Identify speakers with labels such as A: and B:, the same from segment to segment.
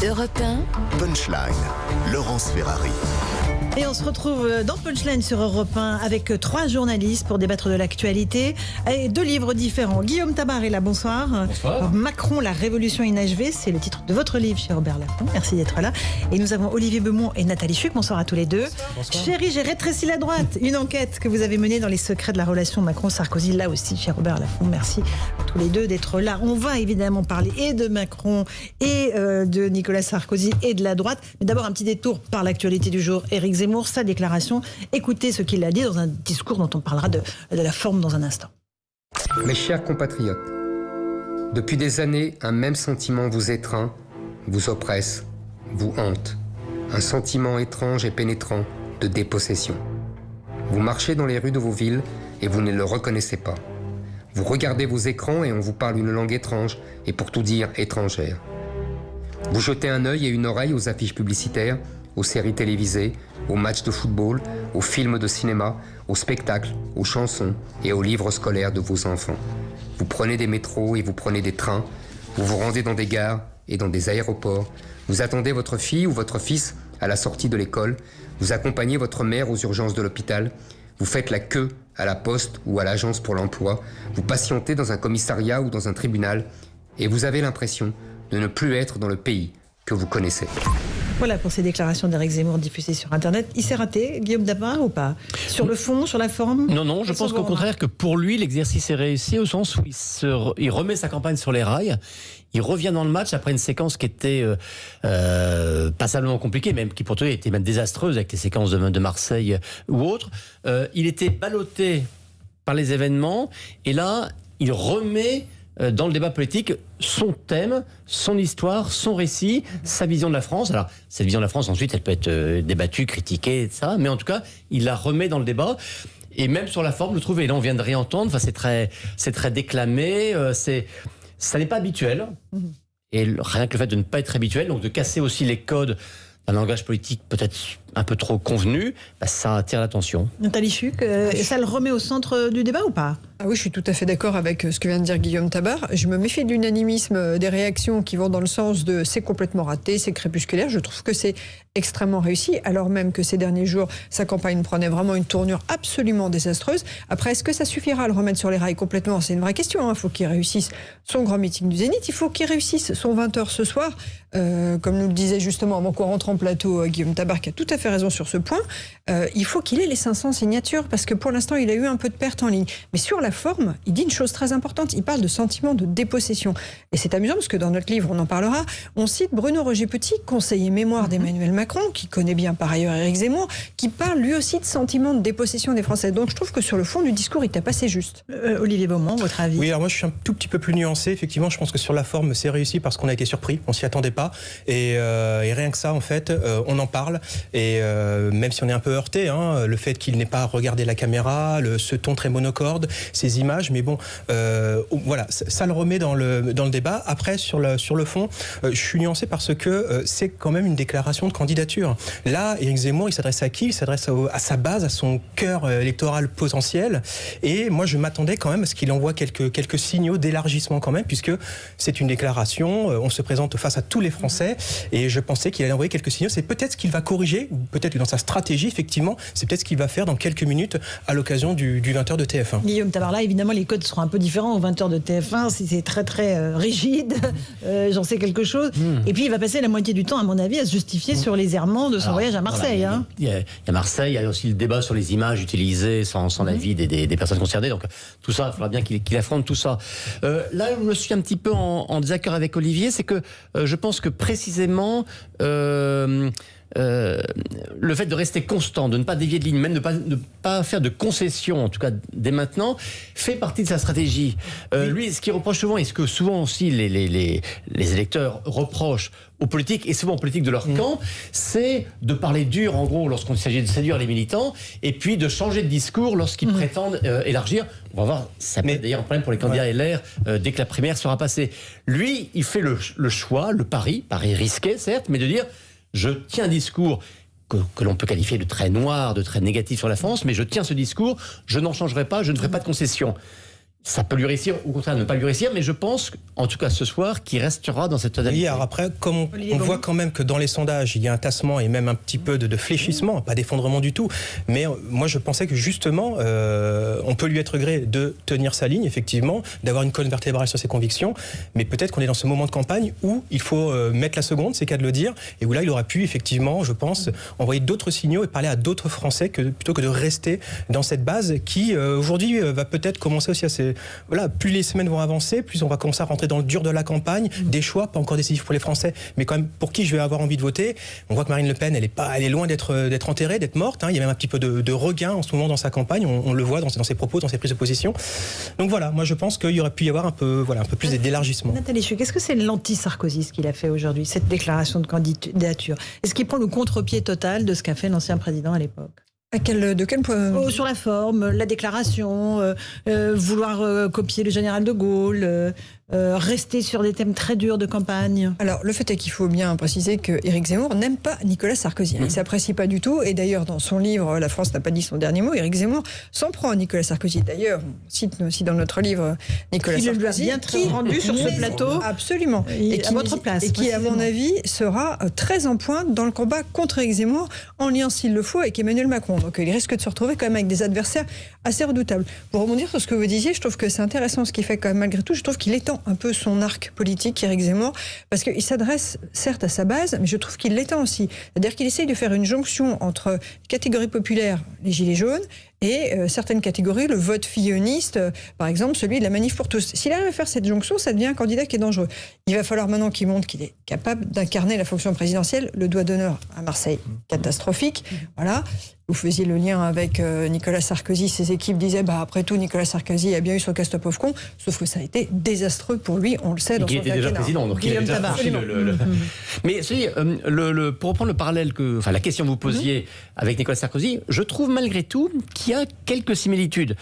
A: Europe 1.
B: Punchline, Laurence Ferrari.
C: Et on se retrouve dans Punchline sur Europe 1 avec 3 journalistes pour débattre de l'actualité et 2 livres différents. Guillaume Tabar est là, bonsoir.
D: Bonsoir.
C: Macron, la révolution inachevée, c'est le titre de votre livre chez Robert Laffont. Merci d'être là. Et nous avons Olivier Beaumont et Nathalie Chuc. Bonsoir à tous les deux.
D: Bonsoir.
C: Chérie, j'ai rétréci la droite. Une enquête que vous avez menée dans les secrets de la relation Macron-Sarkozy, là aussi chez Robert Laffont. Merci à tous les deux d'être là. On va évidemment parler et de Macron et de Nicolas Sarkozy et de la droite. Mais d'abord un petit détour par l'actualité du jour. Éric Zemmour, sa déclaration. Écoutez ce qu'il a dit dans un discours dont on parlera de la forme dans un instant.
E: Mes chers compatriotes, depuis des années, un même sentiment vous étreint, vous oppresse, vous hante. Un sentiment étrange et pénétrant de dépossession. Vous marchez dans les rues de vos villes et vous ne le reconnaissez pas. Vous regardez vos écrans et on vous parle une langue étrange et pour tout dire étrangère. Vous jetez un œil et une oreille aux affiches publicitaires, aux séries télévisées, aux matchs de football, aux films de cinéma, aux spectacles, aux chansons et aux livres scolaires de vos enfants. Vous prenez des métros et vous prenez des trains, vous vous rendez dans des gares et dans des aéroports, vous attendez votre fille ou votre fils à la sortie de l'école, vous accompagnez votre mère aux urgences de l'hôpital, vous faites la queue à la poste ou à l'agence pour l'emploi, vous patientez dans un commissariat ou dans un tribunal et vous avez l'impression de ne plus être dans le pays que vous connaissez.
C: Voilà pour ces déclarations d'Éric Zemmour diffusées sur Internet. Il s'est raté, Guillaume Tabar, ou pas? Sur le fond, sur la forme?
D: Non, je pense qu'au contraire, que pour lui, l'exercice est réussi au sens où il remet sa campagne sur les rails. Il revient dans le match après une séquence qui était passablement compliquée, même qui pour lui était même désastreuse avec les séquences de Marseille ou autres. Il était ballotté par les événements et là, il remet dans le débat politique son thème, son histoire, son récit, sa vision de la France. Alors, cette vision de la France, ensuite, elle peut être débattue, critiquée, etc. Mais en tout cas, il la remet dans le débat. Et même sur la forme, je trouve, et là on vient de réentendre, enfin, c'est très déclamé, ça n'est pas habituel. Et rien que le fait de ne pas être habituel, donc de casser aussi les codes d'un langage politique peut-être un peu trop convenu, ça attire l'attention.
C: Nathalie Chuc, ça le remet au centre du débat ou pas?
F: Ah oui, je suis tout à fait d'accord avec ce que vient de dire Guillaume Tabar. Je me méfie de l'unanimisme des réactions qui vont dans le sens de c'est complètement raté, c'est crépusculaire. Je trouve que c'est extrêmement réussi, alors même que ces derniers jours, sa campagne prenait vraiment une tournure absolument désastreuse. Après, est-ce que ça suffira à le remettre sur les rails complètement? C'est une vraie question. Il faut qu'il réussisse son grand meeting du Zénith, il faut qu'il réussisse son 20h ce soir. Comme nous le disait justement avant qu'on rentre en plateau Guillaume Tabar, qui a tout à fait raison sur ce point, il faut qu'il ait les 500 signatures, parce que pour l'instant, il a eu un peu de perte en ligne. Mais sur la forme, il dit une chose très importante, il parle de sentiment de dépossession. Et c'est amusant, parce que dans notre livre, on en parlera, on cite Bruno Roger-Petit, conseiller mémoire d'Emmanuel Macron, qui connaît bien par ailleurs Éric Zemmour, qui parle lui aussi de sentiment de dépossession des Français. Donc je trouve que sur le fond du discours, il tape assez juste.
C: Olivier Beaumont, votre avis?
G: Oui, alors moi je suis un tout petit peu plus nuancé. Effectivement, je pense que sur la forme, c'est réussi parce qu'on a été surpris, on s'y attendait pas. Et rien que ça, en fait, on en parle. Et même si on est un peu heurté, le fait qu'il n'ait pas regardé la caméra, ce ton très monocorde, ces images, mais bon, voilà, ça le remet dans le débat. Après, sur le fond, je suis nuancé parce que c'est quand même une déclaration de candidature. Là, Éric Zemmour, il s'adresse à qui? Il s'adresse à sa base, à son cœur électoral potentiel. Et moi, je m'attendais quand même à ce qu'il envoie quelques signaux d'élargissement quand même, puisque c'est une déclaration, on se présente face à tous les Français, et je pensais qu'il allait envoyer quelques signaux. C'est peut-être ce qu'il va corriger, ou peut-être que dans sa stratégie, effectivement, c'est peut-être ce qu'il va faire dans quelques minutes à l'occasion du 20h de TF1.
C: Guillaume Tabar, là, évidemment, les codes seront un peu différents au 20h de TF1, c'est très très rigide, j'en sais quelque chose. Et puis, il va passer la moitié du temps, à mon avis, à se justifier sur les errements de son voyage à Marseille.
D: Voilà, il y a Marseille, il y a aussi le débat sur les images utilisées sans l'avis des personnes concernées. Donc tout ça, il faudra bien qu'il affronte tout ça. Là où je suis un petit peu en désaccord avec Olivier, c'est que je pense que précisément le fait de rester constant, de ne pas dévier de ligne, même de ne pas faire de concessions, en tout cas dès maintenant, fait partie de sa stratégie. Lui, ce qu'il reproche souvent, et ce que souvent aussi les électeurs reprochent aux politiques, et souvent aux politiques de leur camp, c'est de parler dur, en gros, lorsqu'il s'agit de séduire les militants, et puis de changer de discours lorsqu'ils prétendent élargir. On va voir, ça peut être d'ailleurs un problème pour les candidats LR dès que la primaire sera passée. Lui, il fait le choix, le pari risqué, certes, mais de dire je tiens un discours que l'on peut qualifier de très noir, de très négatif sur la France, mais je tiens ce discours, je n'en changerai pas, je ne ferai pas de concessions. Ça peut lui réussir, ou au contraire ne pas lui réussir, mais je pense, en tout cas ce soir, qu'il restera dans cette tonalité.
G: Oui, alors après, comme on voit quand même que dans les sondages, il y a un tassement et même un petit peu de fléchissement, pas d'effondrement du tout. Mais moi, je pensais que justement, on peut lui être gré de tenir sa ligne, effectivement, d'avoir une colonne vertébrale sur ses convictions. Mais peut-être qu'on est dans ce moment de campagne où il faut mettre la seconde, c'est le cas de le dire, et où là, il aura pu, effectivement, je pense, envoyer d'autres signaux et parler à d'autres Français plutôt que de rester dans cette base qui, aujourd'hui, va peut-être commencer aussi à voilà, plus les semaines vont avancer, plus on va commencer à rentrer dans le dur de la campagne, des choix, pas encore décisifs pour les Français, mais quand même pour qui je vais avoir envie de voter. On voit que Marine Le Pen, elle est loin d'être enterrée, d'être morte. Il y a même un petit peu de regain en ce moment dans sa campagne. On le voit dans ses propos, dans ses prises de position. Donc voilà, moi je pense qu'il y aurait pu y avoir un peu plus d'élargissement.
C: Nathalie Chuc, est-ce que c'est l'anti-Sarkozy ce qu'il a fait aujourd'hui, cette déclaration de candidature? Est-ce qu'il prend le contre-pied total de ce qu'a fait l'ancien président à l'époque?
F: De quel point?
C: Sur la forme, la déclaration, vouloir copier le général de Gaulle, rester sur des thèmes très durs de campagne.
F: Alors, le fait est qu'il faut bien préciser que Éric Zemmour n'aime pas Nicolas Sarkozy. Il ne s'apprécie pas du tout. Et d'ailleurs, dans son livre « La France n'a pas dit son dernier mot », Éric Zemmour s'en prend à Nicolas Sarkozy. D'ailleurs, on cite aussi dans notre livre Nicolas Sarkozy.
C: Il lui a bien très rendu sur ce plateau.
F: Absolument.
C: Et qui, à votre place.
F: Et qui, à mon avis, sera très en pointe dans le combat contre Éric Zemmour, en lien, s'il le faut, avec Emmanuel Macron. Donc, il risque de se retrouver quand même avec des adversaires assez redoutables. Pour rebondir sur ce que vous disiez, je trouve que c'est intéressant ce qu'il fait quand même malgré tout. Je trouve qu'il étend un peu son arc politique, Éric Zemmour, parce qu'il s'adresse certes à sa base, mais je trouve qu'il l'étend aussi. C'est-à-dire qu'il essaye de faire une jonction entre catégories populaires, les gilets jaunes, et certaines catégories, le vote filloniste, par exemple celui de la manif pour tous. S'il arrive à faire cette jonction, ça devient un candidat qui est dangereux. Il va falloir maintenant qu'il montre qu'il est capable d'incarner la fonction présidentielle. Le doigt d'honneur à Marseille, catastrophique. Voilà. Vous faisiez le lien avec Nicolas Sarkozy. Ses équipes disaient, après tout, Nicolas Sarkozy a bien eu son Castopov-con, sauf que ça a été désastreux pour lui, on le sait.
D: Il était déjà président, donc il avait déjà franchi Mais pour reprendre le parallèle, la question que vous posiez avec Nicolas Sarkozy, je trouve malgré tout qu'il y a quelques similitudes.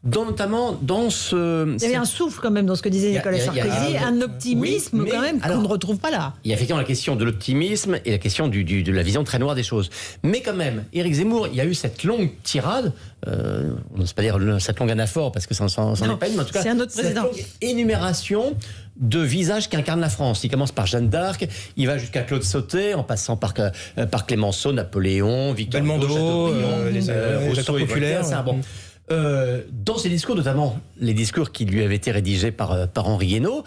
D: Notamment dans ce...
C: Il y avait un souffle quand même dans ce que disait Nicolas Sarkozy, un optimisme quand même qu'on ne retrouve pas là.
D: Il y a effectivement la question de l'optimisme et la question de la vision très noire des choses. Mais quand même, Éric Zemmour, il y a eu cette longue tirade, on n'ose pas dire cette longue anaphore parce que ça n'en est pas une, mais en tout cas,
C: c'est un autre président.
D: Cette longue énumération de visages qui incarnent la France. Il commence par Jeanne d'Arc, il va jusqu'à Claude Sautet, en passant par Clémenceau, Napoléon, Victor Hugo,
G: les acteurs populaires.
D: Dans ses discours, notamment les discours qui lui avaient été rédigés par Henri Guénaud,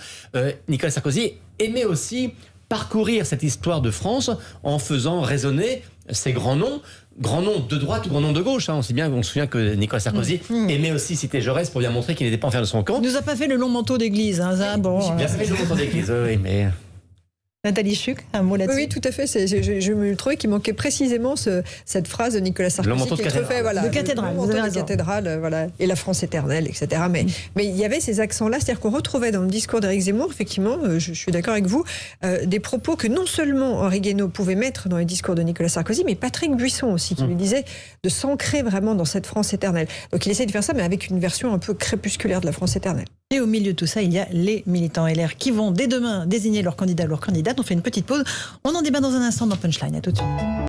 D: Nicolas Sarkozy aimait aussi parcourir cette histoire de France en faisant résonner ces grands noms de droite ou grands noms de gauche. On se souvient que Nicolas Sarkozy aimait aussi citer Jaurès pour bien montrer qu'il n'était pas enfermé de son camp.
C: Il nous a pas fait le long manteau d'église.
D: Il a fait le long manteau d'église, oui, mais...
C: Nathalie Chuc, un mot là-dessus?
F: Oui, tout à fait. Je me trouvais qu'il manquait précisément cette phrase de Nicolas Sarkozy.
D: Le manteau de cathédrale.
C: De cathédrale.
F: Le manteau de cathédrale, voilà. Et la France éternelle, etc. Mais il y avait ces accents-là, c'est-à-dire qu'on retrouvait dans le discours d'Éric Zemmour, effectivement, je suis d'accord avec vous, des propos que non seulement Henri Guénaud pouvait mettre dans les discours de Nicolas Sarkozy, mais Patrick Buisson aussi, qui lui disait de s'ancrer vraiment dans cette France éternelle. Donc il essaie de faire ça, mais avec une version un peu crépusculaire de la France éternelle.
C: Et au milieu de tout ça, il y a les militants LR qui vont dès demain désigner leur candidat ou leur candidate. On fait une petite pause. On en débat dans un instant dans Punchline. À tout de suite.